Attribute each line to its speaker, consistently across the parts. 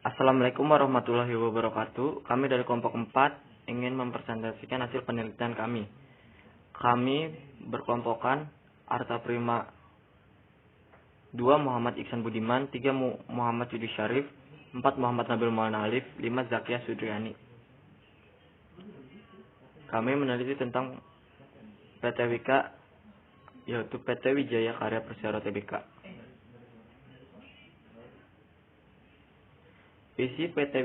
Speaker 1: Assalamualaikum warahmatullahi wabarakatuh. Kami dari kelompok 4 ingin mempresentasikan hasil penelitian kami. Kami berkelompokkan Arta Prima 2 Muhammad Iksan Budiman, 3 Muhammad Yudi Syarif, 4 Muhammad Nabil Maulana Alif, 5 Zakia Sudriani. Kami meneliti tentang PT Wika, yaitu PT Wijaya Karya Persero Tbk. Visi PT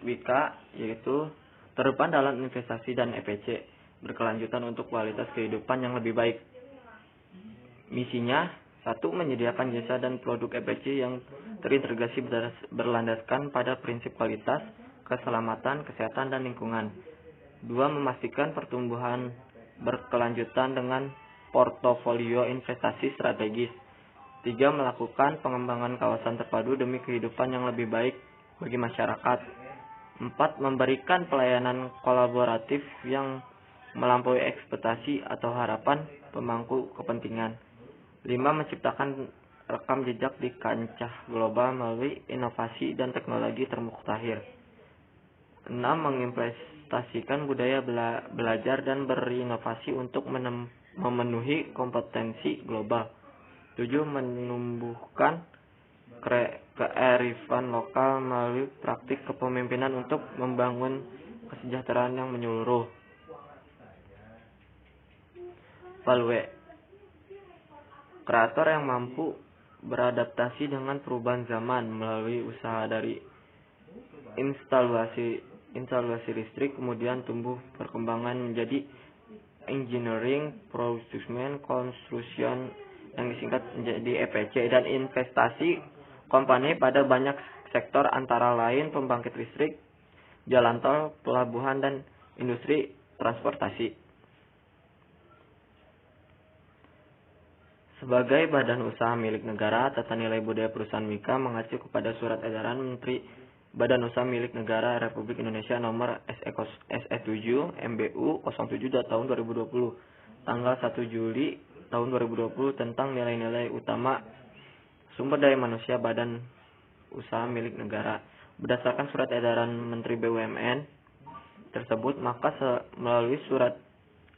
Speaker 1: Wika yaitu terdepan dalam investasi dan EPC, berkelanjutan untuk kualitas kehidupan yang lebih baik. Misinya, 1. Menyediakan jasa dan produk EPC yang terintegrasi berlandaskan pada prinsip kualitas, keselamatan, kesehatan, dan lingkungan. 2. Memastikan pertumbuhan berkelanjutan dengan portofolio investasi strategis. 3. Melakukan pengembangan kawasan terpadu demi kehidupan yang lebih baik bagi masyarakat. 4. Memberikan pelayanan kolaboratif yang melampaui ekspektasi atau harapan pemangku kepentingan. 5. Menciptakan rekam jejak di kancah global melalui inovasi dan teknologi termuktahir. 6. Mengimplementasikan budaya belajar dan berinovasi untuk memenuhi kompetensi global. 7. Menumbuhkan kearifan lokal melalui praktik kepemimpinan untuk membangun kesejahteraan yang menyeluruh. Value. Kreator yang mampu beradaptasi dengan perubahan zaman melalui usaha dari instalasi listrik, kemudian tumbuh perkembangan menjadi engineering, production, construction yang disingkat menjadi EPC, dan investasi kompani pada banyak sektor antara lain pembangkit listrik, jalan tol, pelabuhan, dan industri transportasi. Sebagai badan usaha milik negara, tata nilai budaya perusahaan Wika mengacu kepada Surat Edaran Menteri Badan Usaha Milik Negara Republik Indonesia Nomor SE7 MBU 07 tahun 2020 tanggal 1 Juli tahun 2020 tentang nilai-nilai utama sumber daya manusia Badan Usaha Milik Negara. Berdasarkan Surat Edaran Menteri BUMN tersebut, maka melalui Surat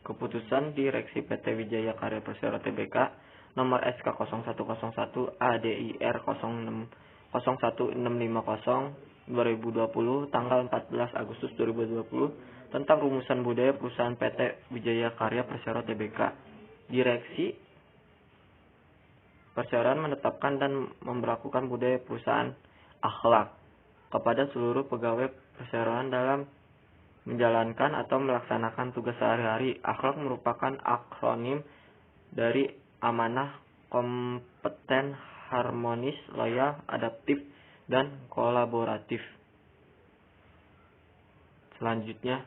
Speaker 1: Keputusan Direksi PT Wijaya Karya Persero Tbk Nomor SK 0101 ADIR 01650 2020 tanggal 14 Agustus 2020 tentang rumusan budaya perusahaan PT Wijaya Karya Persero Tbk. Direksi perseroan menetapkan dan memberlakukan budaya perusahaan akhlak kepada seluruh pegawai perseroan dalam menjalankan atau melaksanakan tugas sehari-hari. Akhlak merupakan akronim dari amanah, kompeten, harmonis, loyal, adaptif, dan kolaboratif. Selanjutnya,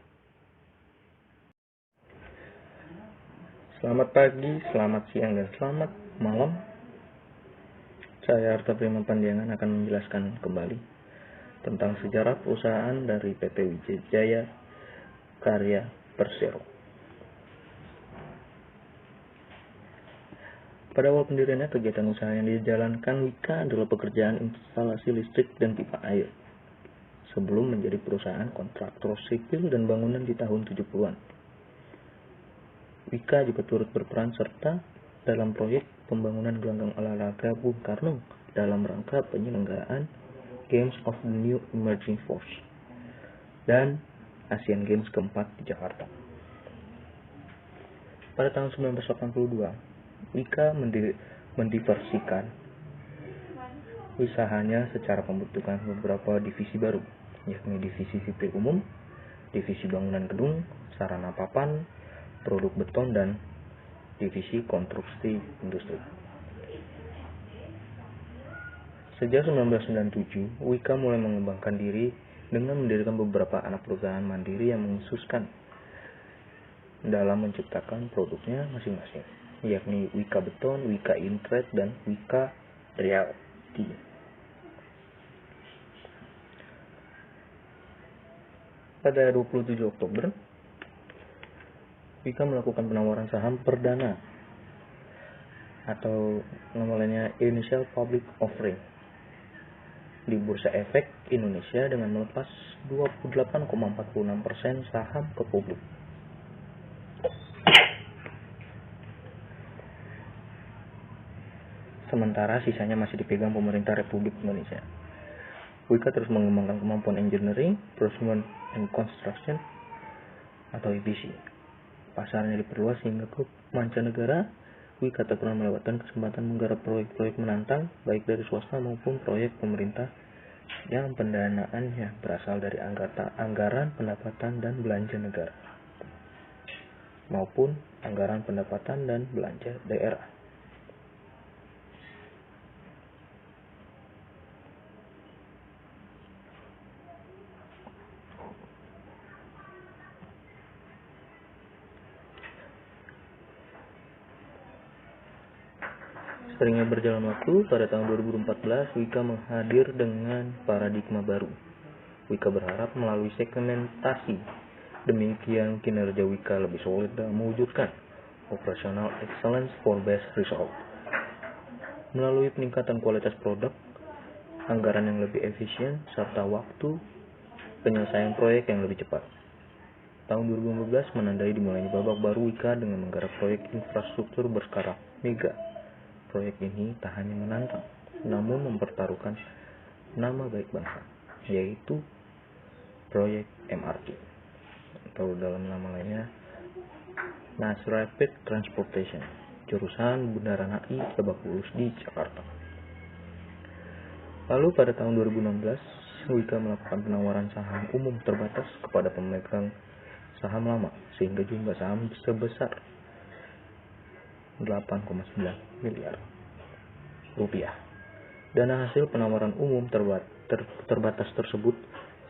Speaker 2: selamat pagi, selamat siang, dan selamat malam. Saya Arta Prima Pandiangan akan menjelaskan kembali tentang sejarah perusahaan dari PT Wijaya Karya Persero. Pada awal pendiriannya, kegiatan usaha yang dijalankan Wika adalah pekerjaan instalasi listrik dan pipa air sebelum menjadi perusahaan kontraktor sipil dan bangunan di tahun 70-an. Wika juga turut berperan serta dalam proyek pembangunan gelanggang olahraga Bung Karno dalam rangka penyelenggaraan Games of the New Emerging Force dan Asian Games keempat di Jakarta. Pada tahun 1982, Wika mendiversikan usahanya secara pembentukan beberapa divisi baru, yakni divisi sipil umum, divisi bangunan gedung, sarana papan, produk beton, dan divisi konstruksi industri. Sejak 1997, Wika mulai mengembangkan diri dengan mendirikan beberapa anak perusahaan mandiri yang mengkhususkan dalam menciptakan produknya masing-masing, yakni Wika Beton, Wika Intrade, dan Wika Realty. Pada 27 Oktober, Wika melakukan penawaran saham perdana atau namanya Initial Public Offering di Bursa Efek Indonesia dengan melepas 28,46% saham ke publik. Sementara sisanya masih dipegang pemerintah Republik Indonesia. Wika terus mengembangkan kemampuan engineering, procurement and construction atau EPC. Pasarnya diperluas hingga ke mancanegara. Wika tak pernah melewatkan kesempatan menggarap proyek-proyek menantang, baik dari swasta maupun proyek pemerintah yang pendanaannya berasal dari anggaran pendapatan dan belanja negara maupun anggaran pendapatan dan belanja daerah. Seringnya berjalan waktu, pada tahun 2014 Wika menghadir dengan paradigma baru. Wika berharap melalui segmentasi, demikian kinerja Wika lebih solid dalam mewujudkan operational excellence for best result. Melalui peningkatan kualitas produk, anggaran yang lebih efisien, serta waktu penyelesaian proyek yang lebih cepat. Tahun 2015 menandai dimulainya babak baru Wika dengan menggarap proyek infrastruktur berskala mega. Proyek ini tak hanya menantang, namun mempertaruhkan nama baik bangsa, yaitu proyek MRT, atau dalam nama lainnya Mass Rapid Transportation, jurusan Bundaran HI Lebak Bulus di Jakarta. Lalu pada tahun 2016, Wika melakukan penawaran saham umum terbatas kepada pemegang saham lama, sehingga jumlah saham sebesar 8,9 miliar rupiah. Dana hasil penawaran umum terbatas tersebut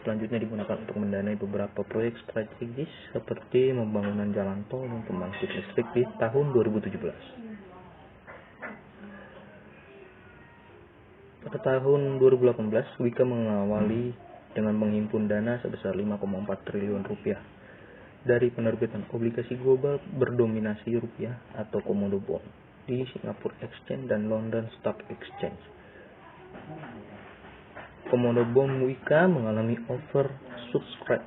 Speaker 2: selanjutnya digunakan untuk mendanai beberapa proyek strategis seperti pembangunan jalan tol dan pembangkit listrik di tahun 2017. Pada tahun 2018, Wika mengawali dengan menghimpun dana sebesar 5,4 triliun rupiah dari penerbitan obligasi global berdominasi rupiah atau Komodo Bond di Singapore Exchange dan London Stock Exchange. Komodo Bond Wika mengalami oversubscribe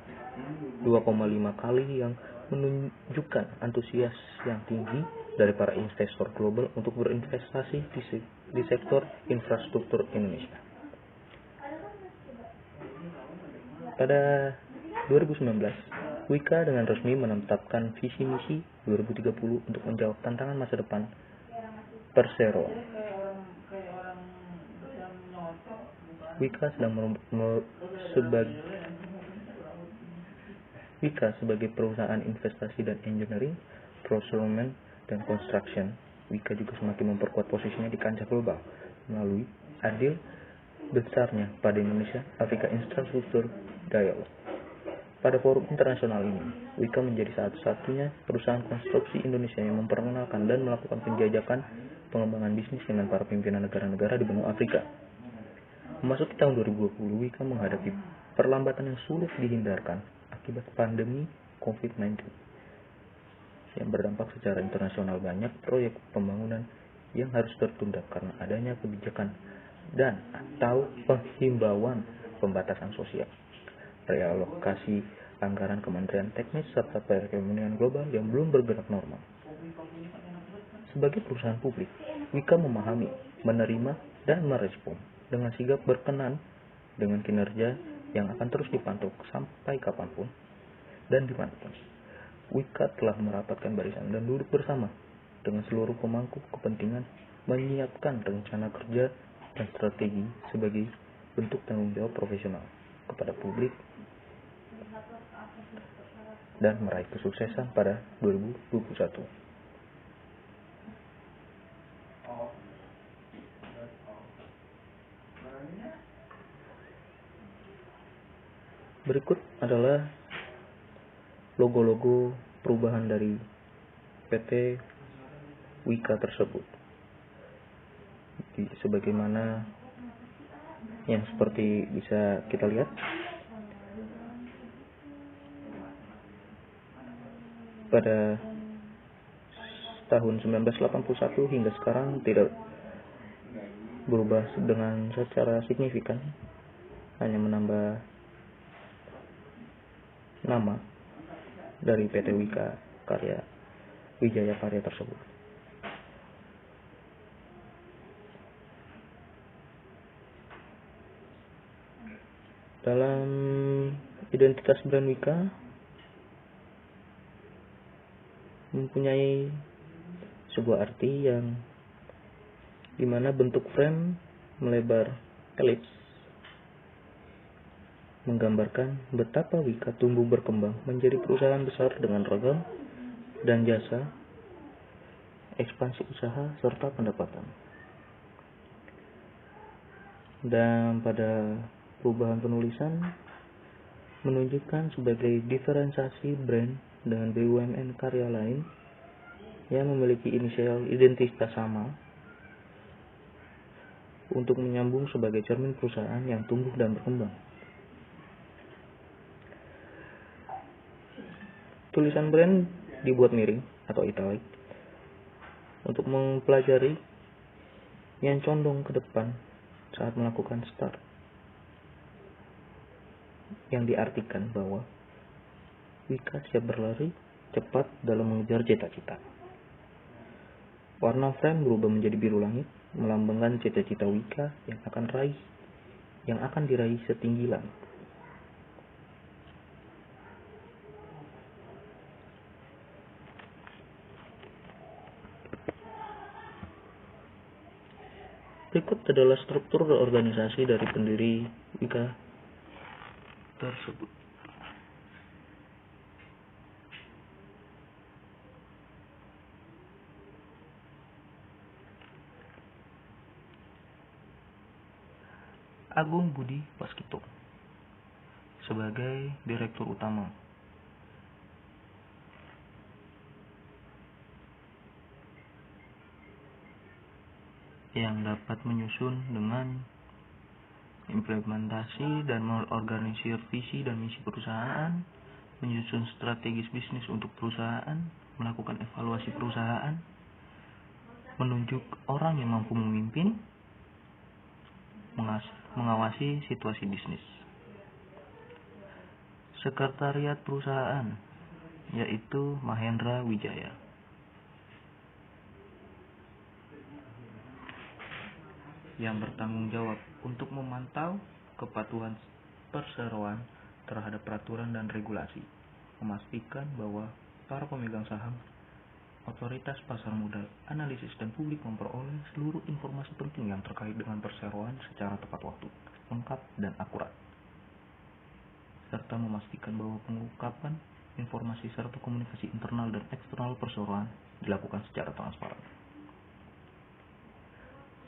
Speaker 2: 2,5 kali yang menunjukkan antusias yang tinggi dari para investor global untuk berinvestasi di sektor infrastruktur Indonesia. Pada 2019, Wika dengan resmi menetapkan visi misi 2030 untuk menjawab tantangan masa depan perseroan. Wika sebagai perusahaan investasi dan engineering, procurement dan construction, Wika juga semakin memperkuat posisinya di kancah global melalui adil besarnya pada Indonesia Afrika Infrastructure Dialogue. Pada forum internasional ini, Wika menjadi satu-satunya perusahaan konstruksi Indonesia yang memperkenalkan dan melakukan penjajakan pengembangan bisnis dengan para pimpinan negara-negara di benua Afrika. Memasuki tahun 2020, Wika menghadapi perlambatan yang sulit dihindarkan akibat pandemi COVID-19 yang berdampak secara internasional. Banyak proyek pembangunan yang harus tertunda karena adanya kebijakan dan atau penghimbauan pembatasan sosial, realokasi anggaran kementerian teknis, serta perekonomian global yang belum bergerak normal. Sebagai perusahaan publik, Wika memahami, menerima, dan merespon dengan sigap berkenan dengan kinerja yang akan terus dipantau sampai kapanpun dan dimanapun. Wika telah merapatkan barisan dan duduk bersama dengan seluruh pemangku kepentingan, menyiapkan rencana kerja dan strategi sebagai bentuk tanggung jawab profesional kepada publik dan meraih kesuksesan pada 2021. Berikut adalah logo-logo perubahan dari PT Wika tersebut. Sebagaimana yang seperti bisa kita lihat, pada tahun 1981 hingga sekarang tidak berubah dengan secara signifikan. hanya menambah nama dari PT Wika Karya Wijaya Karya tersebut. Dalam identitas brand Wika mempunyai sebuah arti yang dimana bentuk frame melebar elips menggambarkan betapa Wika tumbuh berkembang menjadi perusahaan besar dengan ragam dan jasa, ekspansi usaha, serta pendapatan. Dan pada perubahan penulisan menunjukkan sebagai diferensiasi brand dengan BUMN karya lain yang memiliki inisial identitas sama untuk menyambung sebagai cermin perusahaan yang tumbuh dan berkembang. Tulisan brand dibuat miring atau italic untuk mempelajari yang condong ke depan saat melakukan start, yang diartikan bahwa Wika siap berlari cepat dalam mengejar cita-cita. Warna frame berubah menjadi biru langit, melambangkan cita-cita Wika yang akan diraih setinggi langit. Berikut adalah struktur organisasi dari pendiri Wika tersebut. Agung Budi Waskito sebagai Direktur Utama. Yang dapat menyusun dengan implementasi dan mengorganisir visi dan misi perusahaan, menyusun strategis bisnis untuk perusahaan, melakukan evaluasi perusahaan, menunjuk orang yang mampu memimpin, mengawasi situasi bisnis. Sekretariat perusahaan yaitu Mahendra Wijaya. Yang bertanggung jawab untuk memantau kepatuhan perseroan terhadap peraturan dan regulasi, memastikan bahwa para pemegang saham, otoritas pasar modal, analisis dan publik memperoleh seluruh informasi penting yang terkait dengan perseroan secara tepat waktu, lengkap dan akurat, serta memastikan bahwa pengungkapan informasi serta komunikasi internal dan eksternal perseroan dilakukan secara transparan.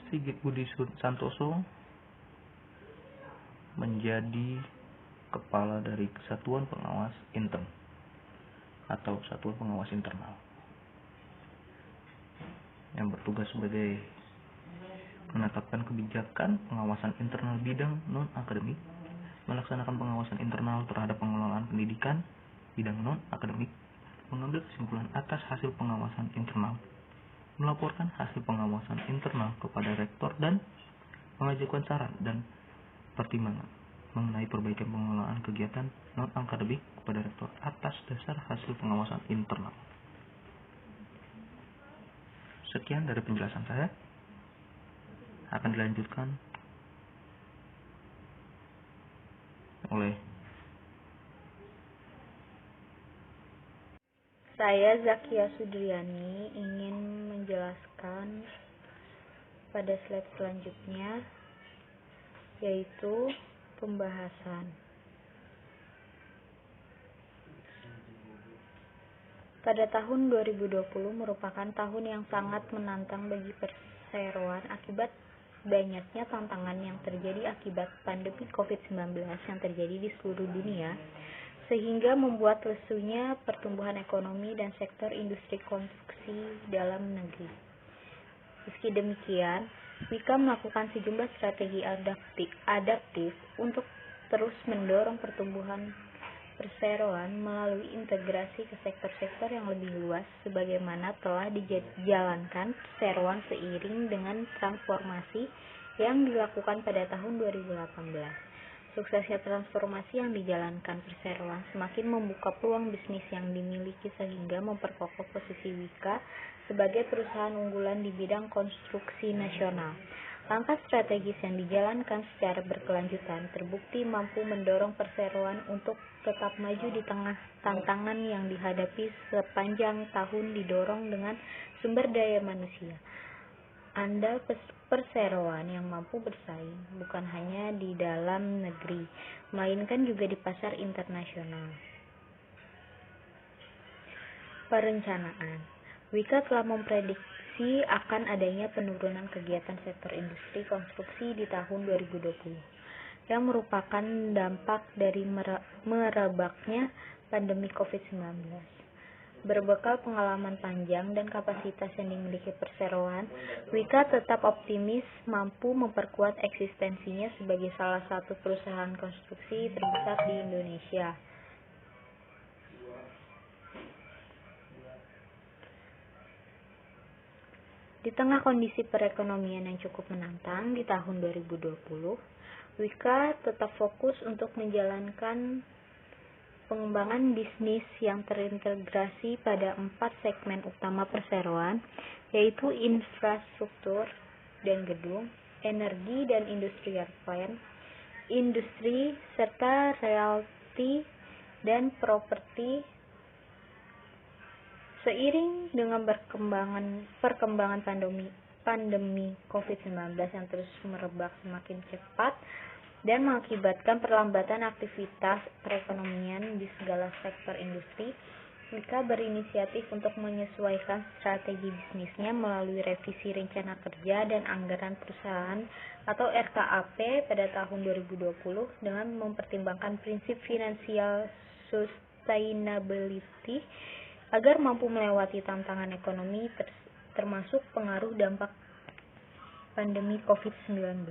Speaker 2: Sigit Budi Santoso menjadi kepala dari Kesatuan Pengawas Intern atau Satuan Pengawas Internal yang bertugas sebagai menetapkan kebijakan pengawasan internal bidang non-akademik, melaksanakan pengawasan internal terhadap pengelolaan pendidikan bidang non-akademik, mengambil kesimpulan atas hasil pengawasan internal, melaporkan hasil pengawasan internal kepada rektor dan mengajukan saran dan pertimbangan mengenai perbaikan pengelolaan kegiatan non-akademik kepada rektor atas dasar hasil pengawasan internal. Sekian dari penjelasan saya. Akan dilanjutkan oleh
Speaker 3: Saya Zakia Sudriani ingin menjelaskan pada slide selanjutnya, yaitu pembahasan. Pada tahun 2020 merupakan tahun yang sangat menantang bagi perseroan akibat banyaknya tantangan yang terjadi akibat pandemi COVID-19 yang terjadi di seluruh dunia, sehingga membuat lesunya pertumbuhan ekonomi dan sektor industri konstruksi dalam negeri. Meski demikian, Wika melakukan sejumlah strategi adaptif untuk terus mendorong pertumbuhan perseroan melalui integrasi ke sektor-sektor yang lebih luas sebagaimana telah dijalankan perseroan seiring dengan transformasi yang dilakukan pada tahun 2018. Suksesnya transformasi yang dijalankan perseroan semakin membuka peluang bisnis yang dimiliki sehingga memperkokoh posisi Wika sebagai perusahaan unggulan di bidang konstruksi nasional. Langkah strategis yang dijalankan secara berkelanjutan terbukti mampu mendorong perseroan untuk tetap maju di tengah tantangan yang dihadapi sepanjang tahun didorong dengan sumber daya manusia. Andal perseroan yang mampu bersaing bukan hanya di dalam negeri, melainkan juga di pasar internasional. Perencanaan. Wika telah memprediksi akan adanya penurunan kegiatan sektor industri konstruksi di tahun 2020, yang merupakan dampak dari merebaknya pandemi COVID-19. Berbekal pengalaman panjang dan kapasitas yang dimiliki perseroan, Wika tetap optimis mampu memperkuat eksistensinya sebagai salah satu perusahaan konstruksi terbesar di Indonesia. Di tengah kondisi perekonomian yang cukup menantang di tahun 2020, Wika tetap fokus untuk menjalankan pengembangan bisnis yang terintegrasi pada 4 segmen utama perseroan, yaitu infrastruktur dan gedung, energi dan industrial plant, industri, serta realty dan properti. Seiring dengan perkembangan pandemi COVID-19 yang terus merebak semakin cepat dan mengakibatkan perlambatan aktivitas perekonomian di segala sektor industri, Wika berinisiatif untuk menyesuaikan strategi bisnisnya melalui revisi rencana kerja dan anggaran perusahaan atau RKAP pada tahun 2020 dengan mempertimbangkan prinsip financial sustainability agar mampu melewati tantangan ekonomi termasuk pengaruh dampak pandemi COVID-19.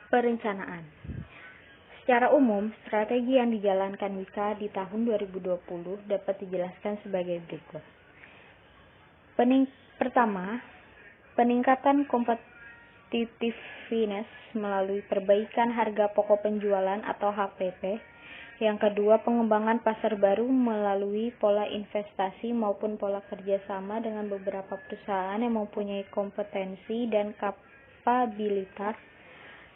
Speaker 3: Perencanaan. Secara umum, strategi yang dijalankan Wika di tahun 2020 dapat dijelaskan sebagai berikut. Pertama, peningkatan competitiveness melalui perbaikan harga pokok penjualan atau HPP. Yang kedua, pengembangan pasar baru melalui pola investasi maupun pola kerjasama dengan beberapa perusahaan yang mempunyai kompetensi dan kapabilitas.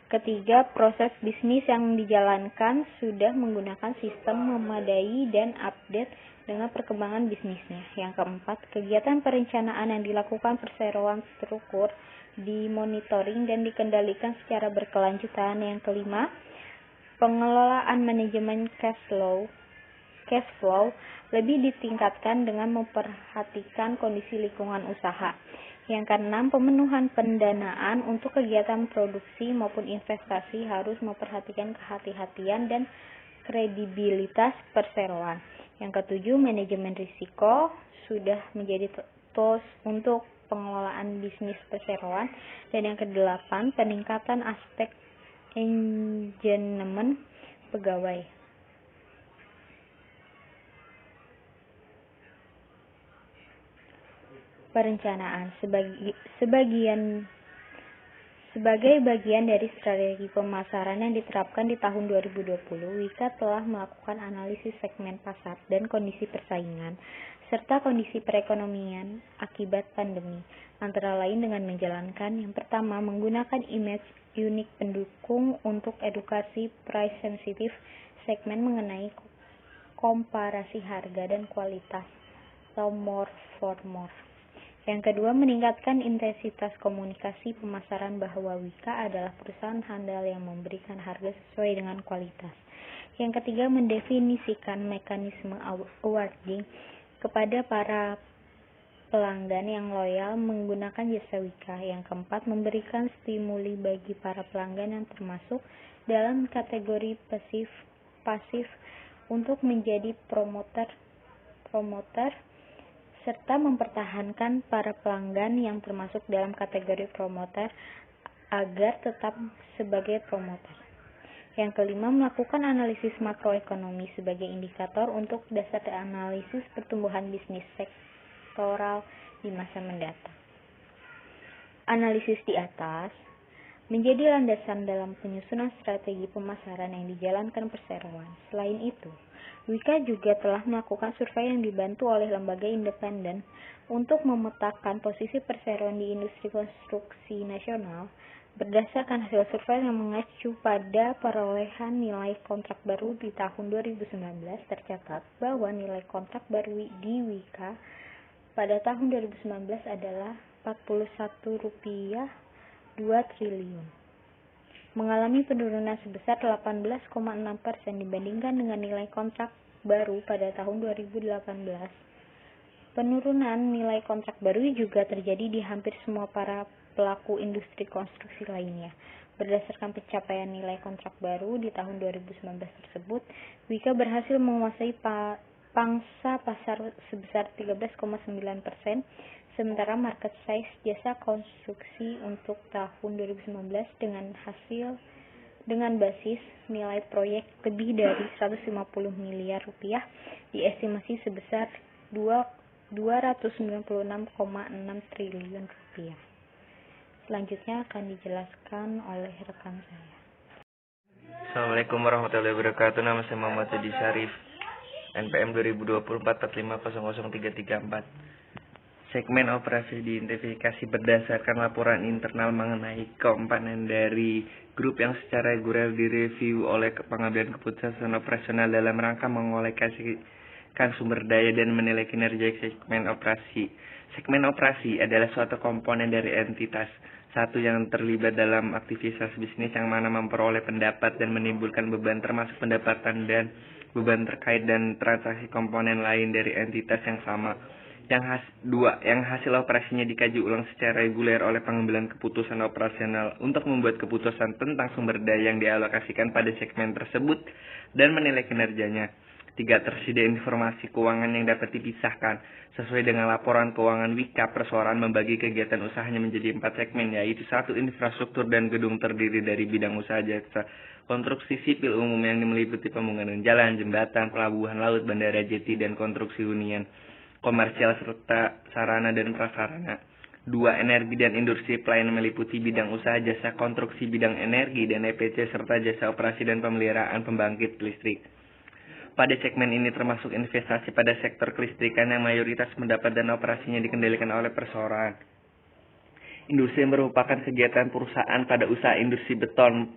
Speaker 3: Ketiga, proses bisnis yang dijalankan sudah menggunakan sistem memadai dan update dengan perkembangan bisnisnya. Yang keempat, kegiatan perencanaan yang dilakukan perseroan terukur, dimonitoring dan dikendalikan secara berkelanjutan. Yang kelima, pengelolaan manajemen cash flow lebih ditingkatkan dengan memperhatikan kondisi lingkungan usaha. Yang keenam, pemenuhan pendanaan untuk kegiatan produksi maupun investasi harus memperhatikan kehati-hatian dan kredibilitas perseroan. Yang ketujuh, manajemen risiko sudah menjadi tools untuk pengelolaan bisnis perseroan. Dan yang kedelapan, peningkatan aspek engagement pegawai. Perencanaan sebagai bagian dari strategi pemasaran yang diterapkan di tahun 2020, Wika telah melakukan analisis segmen pasar dan kondisi persaingan serta kondisi perekonomian akibat pandemi, antara lain dengan menjalankan yang pertama, menggunakan image unik pendukung untuk edukasi price sensitive segmen mengenai komparasi harga dan kualitas atau more for more. Yang kedua, meningkatkan intensitas komunikasi pemasaran bahwa Wika adalah perusahaan handal yang memberikan harga sesuai dengan kualitas. Yang ketiga, mendefinisikan mekanisme awarding kepada para pelanggan yang loyal menggunakan jasa Wika. Yang keempat, memberikan stimuli bagi para pelanggan yang termasuk dalam kategori pasif untuk menjadi promoter serta mempertahankan para pelanggan yang termasuk dalam kategori promoter agar tetap sebagai promoter. Yang kelima, melakukan analisis makroekonomi sebagai indikator untuk dasar analisis pertumbuhan bisnis sektoral di masa mendatang. Analisis di atas menjadi landasan dalam penyusunan strategi pemasaran yang dijalankan perseroan. Selain itu, Wika juga telah melakukan survei yang dibantu oleh lembaga independen untuk memetakan posisi perseroan di industri konstruksi nasional. Berdasarkan hasil survei yang mengacu pada perolehan nilai kontrak baru di tahun 2019, tercatat bahwa nilai kontrak baru di Wika pada tahun 2019 adalah Rp41,2 triliun, mengalami penurunan sebesar 18,6% dibandingkan dengan nilai kontrak baru pada tahun 2018. Penurunan nilai kontrak baru juga terjadi di hampir semua para pelaku industri konstruksi lainnya. Berdasarkan pencapaian nilai kontrak baru di tahun 2019 tersebut, Wika berhasil menguasai pangsa pasar sebesar 13,9%, sementara market size jasa konstruksi untuk tahun 2019 dengan basis nilai proyek lebih dari 150 miliar rupiah diestimasi sebesar 296,6 triliun rupiah. Selanjutnya akan dijelaskan oleh rekan saya.
Speaker 4: Assalamualaikum warahmatullahi wabarakatuh. Nama saya Muhammad Edi Syarif, NPM 202445000334. Segmen operasi diidentifikasi berdasarkan laporan internal mengenai komponen dari grup yang secara reguler direview oleh pengambilan keputusan operasional dalam rangka mengalokasikan sumber daya dan menilai kinerja segmen operasi. Segmen operasi adalah suatu komponen dari entitas satu yang terlibat dalam aktivitas bisnis yang mana memperoleh pendapat dan menimbulkan beban termasuk pendapatan dan beban terkait dan transaksi komponen lain dari entitas yang sama. Yang hasil operasinya dikaji ulang secara reguler oleh pengambilan keputusan operasional untuk membuat keputusan tentang sumber daya yang dialokasikan pada segmen tersebut dan menilai kinerjanya. 3. Tersedia informasi keuangan yang dapat dipisahkan. Sesuai dengan laporan keuangan Wika, perseroan membagi kegiatan usahanya menjadi 4 segmen, yaitu 1. Infrastruktur dan gedung terdiri dari bidang usaha jasa konstruksi sipil umum yang meliputi pembangunan jalan, jembatan, pelabuhan laut, bandara, jeti, dan konstruksi hunian komersial serta sarana dan prasarana. 2. Energi dan industri pelayanan meliputi bidang usaha jasa konstruksi bidang energi dan EPC serta jasa operasi dan pemeliharaan pembangkit listrik. Pada segmen ini termasuk investasi pada sektor kelistrikan yang mayoritas mendapat dana operasinya dikendalikan oleh perseroan. Industri merupakan kegiatan perusahaan pada usaha industri beton,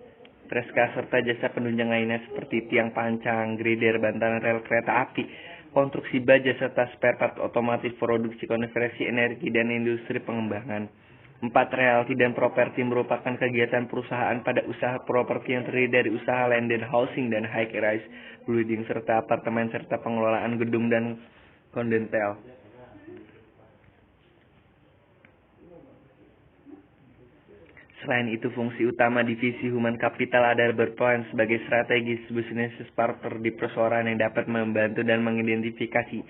Speaker 4: preska serta jasa penunjang lainnya seperti tiang pancang, grider, bantalan rel kereta api, konstruksi baja serta spare part otomotif, produksi konversi energi dan industri pengembangan. 4. Realty dan properti merupakan kegiatan perusahaan pada usaha properti yang terdiri dari usaha landed housing dan high rise building serta apartemen serta pengelolaan gedung dan kondentel. Selain itu, fungsi utama divisi human capital adalah berperan sebagai strategis business partner di perseroan yang dapat membantu dan mengidentifikasi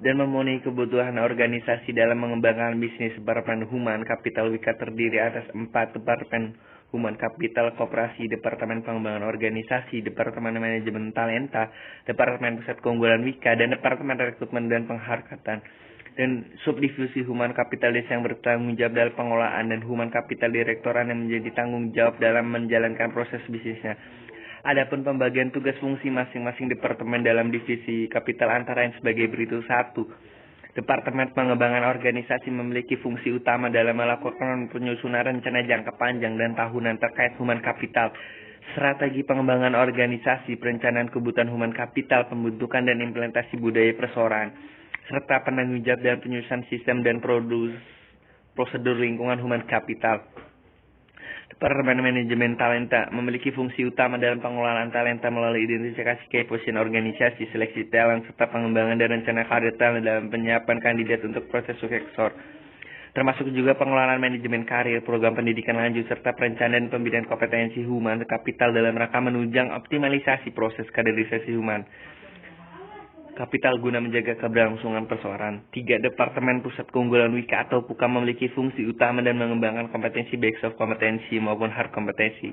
Speaker 4: dan memenuhi kebutuhan organisasi dalam mengembangkan bisnis. Departemen Human Capital Wika terdiri atas 4 Departemen Human Capital Koperasi, Departemen Pengembangan Organisasi, Departemen Manajemen Talenta, Departemen Pusat Keunggulan Wika, dan Departemen Rekrutmen dan Penghargaan. Dan subdivisi Human Capital Desa yang bertanggung jawab dalam pengelolaan dan Human Capital Direktorat yang menjadi tanggung jawab dalam menjalankan proses bisnisnya. Adapun pembagian tugas fungsi masing-masing departemen dalam divisi kapital antara lain sebagai berikut. 1. Departemen Pengembangan Organisasi memiliki fungsi utama dalam melakukan penyusunan rencana jangka panjang dan tahunan terkait human capital, strategi pengembangan organisasi, perencanaan kebutuhan human capital, pembentukan dan implementasi budaya perseroan, serta penanggung jawab dalam penyusunan sistem dan prosedur lingkungan human capital. Departemen Manajemen Talenta memiliki fungsi utama dalam pengelolaan talenta melalui identifikasi key position organisasi, seleksi talent, serta pengembangan dan rencana karir talent dalam penyiapan kandidat untuk proses suksesor. Termasuk juga pengelolaan manajemen karir, program pendidikan lanjut, serta perencanaan dan pembinaan kompetensi human capital dalam rangka menunjang optimalisasi proses kaderisasi human kapital guna menjaga keberlangsungan perseroan. 3. Departemen Pusat Keunggulan Wika atau PUKA memiliki fungsi utama dan mengembangkan kompetensi baik soft kompetensi maupun hard kompetensi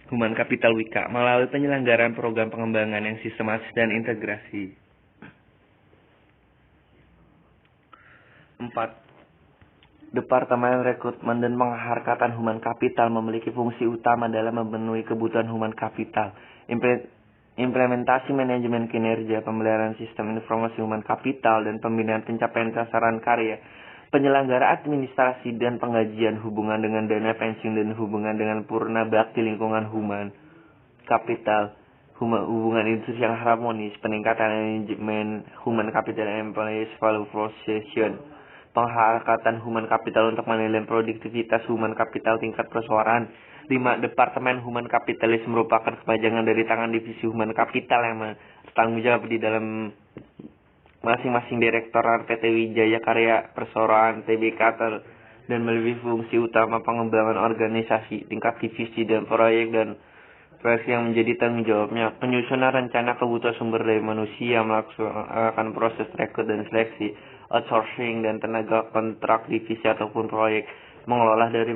Speaker 4: human capital Wika melalui penyelenggaraan program pengembangan yang sistematis dan integrasi. 4. Departemen Rekrutmen dan Penghargaan Human Capital memiliki fungsi utama dalam memenuhi kebutuhan human capital. Implementasi manajemen kinerja, pemeliharaan sistem informasi human capital, dan pembinaan pencapaian sasaran karya. Penyelenggara administrasi dan penggajian, hubungan dengan dana pensiun, dan hubungan dengan purna bakti lingkungan human capital. Hubungan industri yang harmonis, peningkatan manajemen human capital and employees value proposition. Penghargaan human capital untuk menilai produktivitas human capital tingkat perusahaan. 5. Departemen Human Capitalis merupakan kepanjangan dari tangan divisi human capital yang bertanggung jawab di dalam masing-masing direktorat PT Wijaya Karya Perseroan Tbk dan memiliki fungsi utama pengembangan organisasi, tingkat divisi dan proyek yang menjadi tanggung jawabnya. Penyusunan rencana kebutuhan sumber daya manusia, melaksanakan proses rekrut dan seleksi, outsourcing dan tenaga kontrak divisi ataupun proyek, mengelola dari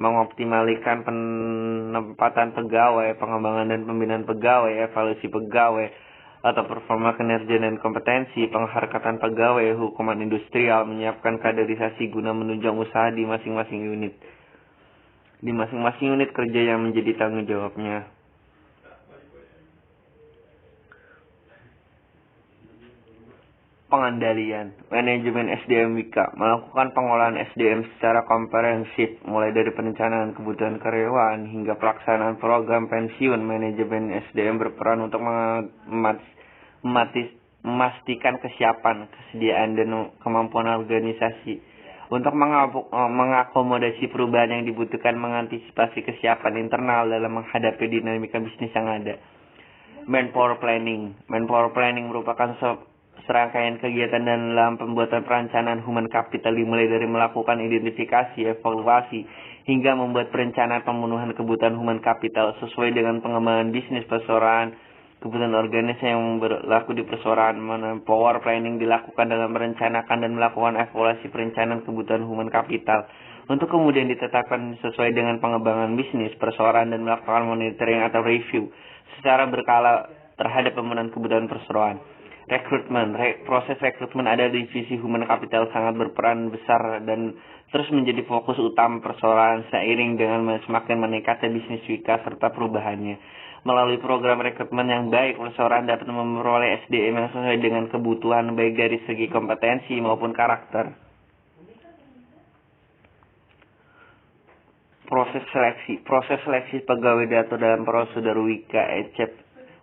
Speaker 4: mengoptimalkan penempatan pegawai, pengembangan dan pembinaan pegawai, evaluasi pegawai atau performa kinerja dan kompetensi, penghargaan pegawai, hukuman industrial, menyiapkan kaderisasi guna menunjang usaha di masing-masing unit kerja yang menjadi tanggung jawabnya. Pengendalian, manajemen SDM Wika melakukan pengolahan SDM secara komprehensif, mulai dari perencanaan kebutuhan karyawan hingga pelaksanaan program pensiun. Manajemen SDM berperan untuk memastikan kesiapan, kesediaan, dan kemampuan organisasi untuk mengakomodasi perubahan yang dibutuhkan, mengantisipasi kesiapan internal dalam menghadapi dinamika bisnis yang ada. Manpower planning merupakan serangkaian kegiatan dalam pembuatan perencanaan human capital, dimulai dari melakukan identifikasi, evaluasi, hingga membuat perencanaan pemenuhan kebutuhan human capital sesuai dengan pengembangan bisnis perusahaan, kebutuhan organisasi yang berlaku di perusahaan. Manpower planning dilakukan dalam merencanakan dan melakukan evaluasi perencanaan kebutuhan human capital untuk kemudian ditetapkan sesuai dengan pengembangan bisnis perusahaan dan melakukan monitoring atau review secara berkala terhadap pemenuhan kebutuhan perusahaan. Rekrutmen. Proses rekrutmen ada di divisi human capital sangat berperan besar dan terus menjadi fokus utama perusahaan seiring dengan semakin meningkatnya bisnis Wika serta perubahannya. Melalui program rekrutmen yang baik, perusahaan dapat memperoleh SDM yang sesuai dengan kebutuhan baik dari segi kompetensi maupun karakter. Proses seleksi pegawai diatur dalam prosedur Wika ECEP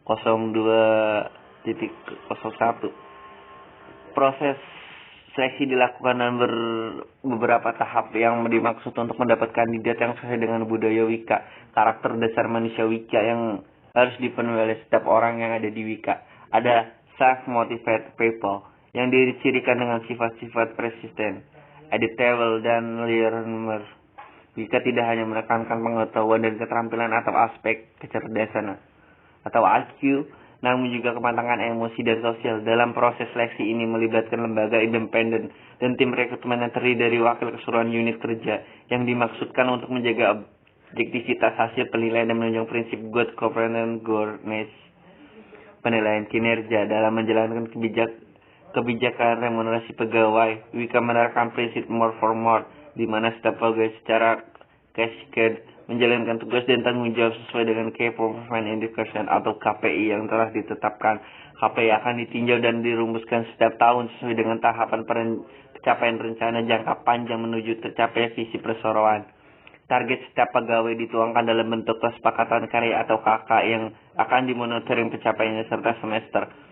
Speaker 4: 02.01. Proses seleksi dilakukan dalam beberapa tahap yang dimaksud untuk mendapat kandidat yang sesuai dengan budaya Wika, karakter dasar manusia Wika yang harus dipenuhi oleh setiap orang yang ada di Wika. Ada self-motivated people yang dicirikan dengan sifat-sifat persisten, adaptable, dan learner. Wika tidak hanya menekankan pengetahuan dan keterampilan atau aspek kecerdasan atau IQ, namun juga kematangan emosi dan sosial. Dalam proses seleksi ini melibatkan lembaga independen dan tim rekrutmen yang terdiri dari wakil keseluruhan unit kerja yang dimaksudkan untuk menjaga objektivitas hasil penilaian dan menunjang prinsip good governance governance. Penilaian kinerja dalam menjalankan kebijakan remunerasi pegawai. Wika menerapkan prinsip more for more, di mana setiap pegawai secara cascade menjalankan tugas dan tanggung jawab sesuai dengan Key Performance Indication atau KPI yang telah ditetapkan. KPI akan ditinjau dan dirumuskan setiap tahun sesuai dengan tahapan pencapaian rencana jangka panjang menuju tercapai visi perseroan. Target setiap pegawai dituangkan dalam bentuk kesepakatan karya atau KK yang akan dimonitoring pencapaiannya serta semester.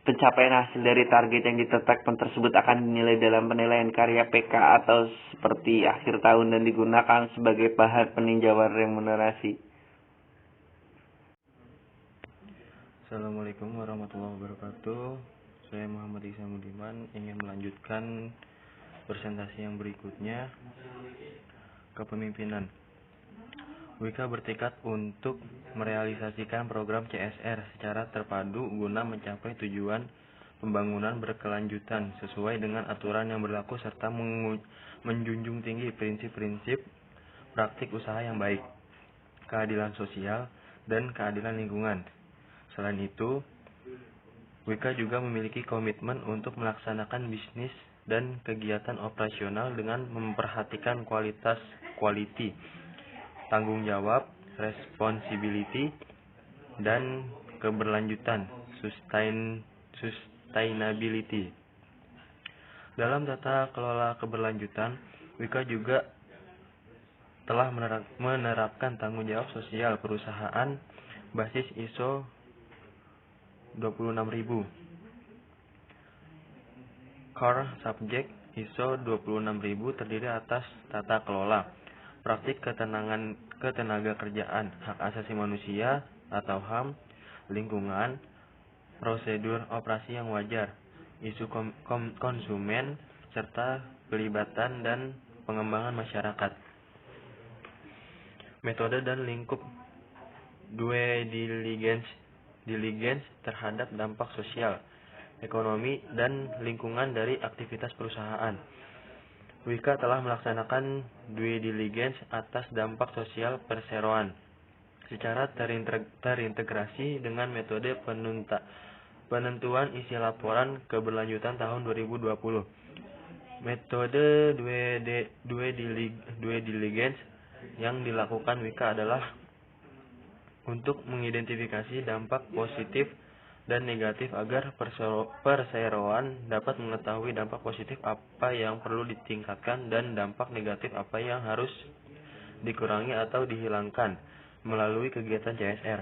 Speaker 4: Pencapaian hasil dari target yang ditetapkan tersebut akan dinilai dalam penilaian karya PK atau seperti akhir tahun dan digunakan sebagai bahan peninjauan remunerasi.
Speaker 2: Assalamualaikum warahmatullahi wabarakatuh. Saya Muhammad Ihsan Budiman ingin melanjutkan presentasi yang berikutnya, kepemimpinan. Wika bertekad untuk merealisasikan program CSR secara terpadu guna mencapai tujuan pembangunan berkelanjutan sesuai dengan aturan yang berlaku serta menjunjung tinggi prinsip-prinsip praktik usaha yang baik, keadilan sosial, dan keadilan lingkungan. Selain itu, Wika juga memiliki komitmen untuk melaksanakan bisnis
Speaker 5: dan kegiatan operasional dengan memperhatikan quality, tanggung jawab, responsibility, dan keberlanjutan, sustainability. Dalam tata kelola keberlanjutan, Wika juga telah menerapkan tanggung jawab sosial perusahaan basis ISO 26000. Core Subject ISO 26000 terdiri atas tata kelola, praktik ketenaga kerjaan, hak asasi manusia atau HAM, lingkungan, prosedur operasi yang wajar, isu konsumen, serta pelibatan dan pengembangan masyarakat. Metode dan lingkup due diligence terhadap dampak sosial, ekonomi, dan lingkungan dari aktivitas perusahaan. Wika telah melaksanakan due diligence atas dampak sosial perseroan secara terintegrasi dengan metode penentuan isi laporan keberlanjutan tahun 2020. Metode due diligence yang dilakukan Wika adalah untuk mengidentifikasi dampak positif dan negatif agar perseroan dapat mengetahui dampak positif apa yang perlu ditingkatkan dan dampak negatif apa yang harus dikurangi atau dihilangkan melalui kegiatan CSR.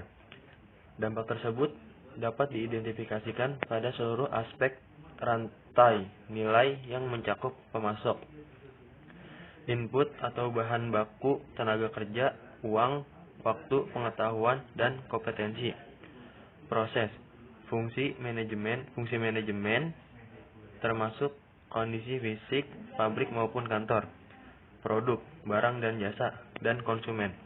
Speaker 5: Dampak tersebut dapat diidentifikasikan pada seluruh aspek rantai nilai yang mencakup pemasok, input atau bahan baku, tenaga kerja, uang, waktu, pengetahuan, dan kompetensi. Proses, fungsi manajemen termasuk kondisi fisik pabrik maupun kantor, produk, barang dan jasa, dan konsumen.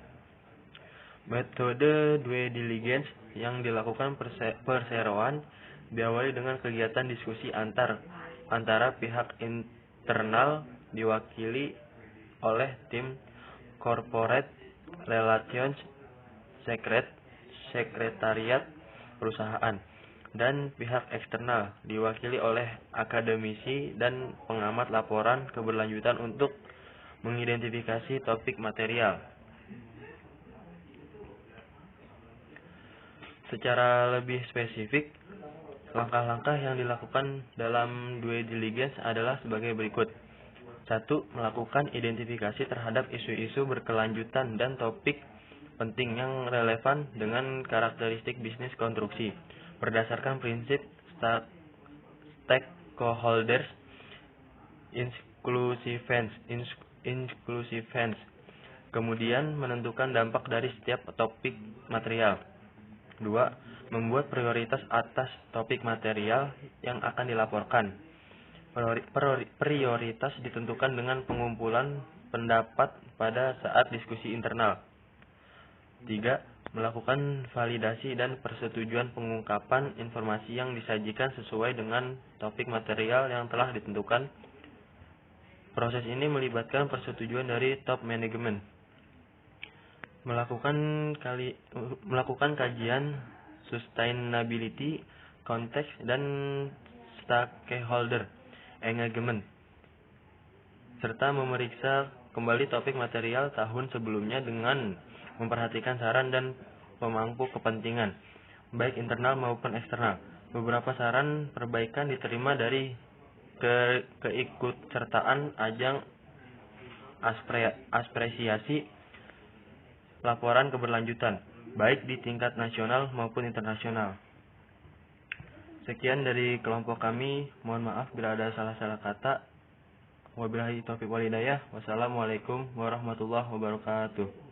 Speaker 5: Metode due diligence yang dilakukan perseroan diawali dengan kegiatan diskusi antara pihak internal diwakili oleh tim corporate relations sekretariat perusahaan dan pihak eksternal diwakili oleh akademisi dan pengamat laporan keberlanjutan untuk mengidentifikasi topik material. Secara lebih spesifik, langkah-langkah yang dilakukan dalam due diligence adalah sebagai berikut. 1. Melakukan identifikasi terhadap isu-isu berkelanjutan dan topik penting yang relevan dengan karakteristik bisnis konstruksi berdasarkan prinsip stakeholders inclusiveness. Kemudian menentukan dampak dari setiap topik material. 2. Membuat prioritas atas topik material yang akan dilaporkan. Prioritas ditentukan dengan pengumpulan pendapat pada saat diskusi internal. 3. Melakukan validasi dan persetujuan pengungkapan informasi yang disajikan sesuai dengan topik material yang telah ditentukan. Proses ini melibatkan persetujuan dari top manajemen. Melakukan kajian sustainability, konteks, dan stakeholder engagement, serta memeriksa kembali topik material tahun sebelumnya dengan memperhatikan saran dan pemangku kepentingan, baik internal maupun eksternal. Beberapa saran perbaikan diterima dari keikutsertaan ajang apresiasi laporan keberlanjutan, baik di tingkat nasional maupun internasional. Sekian dari kelompok kami, mohon maaf bila ada salah-salah kata. Wabillahi taufiq wal hidayah. Wassalamualaikum warahmatullahi wabarakatuh.